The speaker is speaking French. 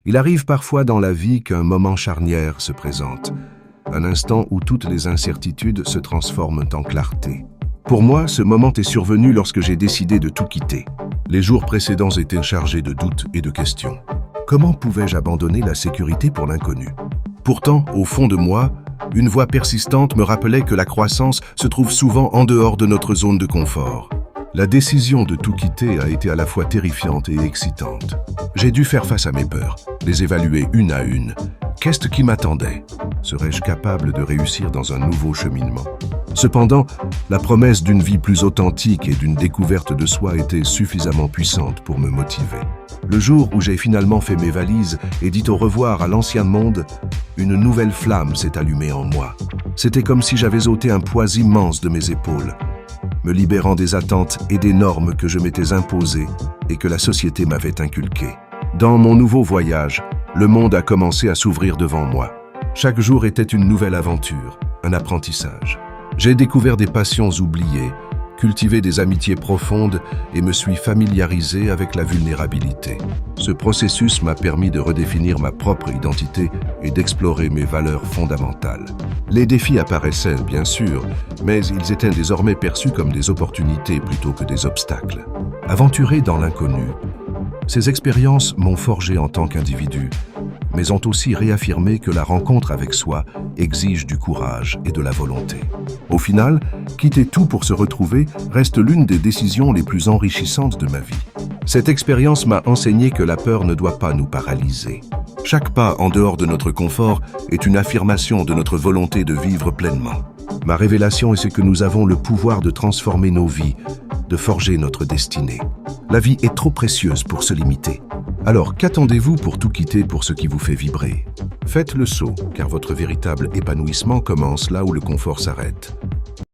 Il arrive parfois dans la vie qu'un moment charnière se présente, un instant où toutes les incertitudes se transforment en clarté. Pour moi, ce moment est survenu lorsque j'ai décidé de tout quitter. Les jours précédents étaient chargés de doutes et de questions. Comment pouvais-je abandonner la sécurité pour l'inconnu? Pourtant, au fond de moi, une voix persistante me rappelait que la croissance se trouve souvent en dehors de notre zone de confort. La décision de tout quitter a été à la fois terrifiante et excitante. J'ai dû faire face à mes peurs, les évaluer une à une. Qu'est-ce qui m'attendait? Serais-je capable de réussir dans un nouveau cheminement? Cependant, la promesse d'une vie plus authentique et d'une découverte de soi était suffisamment puissante pour me motiver. Le jour où j'ai finalement fait mes valises et dit au revoir à l'ancien monde, une nouvelle flamme s'est allumée en moi. C'était comme si j'avais ôté un poids immense de mes épaules, me libérant des attentes et des normes que je m'étais imposées et que la société m'avait inculquées. Dans mon nouveau voyage, le monde a commencé à s'ouvrir devant moi. Chaque jour était une nouvelle aventure, un apprentissage. J'ai découvert des passions oubliées, cultivé des amitiés profondes et me suis familiarisé avec la vulnérabilité. Ce processus m'a permis de redéfinir ma propre identité et d'explorer mes valeurs fondamentales. Les défis apparaissaient, bien sûr, mais ils étaient désormais perçus comme des opportunités plutôt que des obstacles. Aventuré dans l'inconnu, ces expériences m'ont forgé en tant qu'individu, mais ont aussi réaffirmé que la rencontre avec soi exige du courage et de la volonté. Au final, quitter tout pour se retrouver reste l'une des décisions les plus enrichissantes de ma vie. Cette expérience m'a enseigné que la peur ne doit pas nous paralyser. Chaque pas en dehors de notre confort est une affirmation de notre volonté de vivre pleinement. Ma révélation est que nous avons le pouvoir de transformer nos vies, de forger notre destinée. La vie est trop précieuse pour se limiter. Alors, qu'attendez-vous pour tout quitter pour ce qui vous fait vibrer? Faites le saut, car votre véritable épanouissement commence là où le confort s'arrête.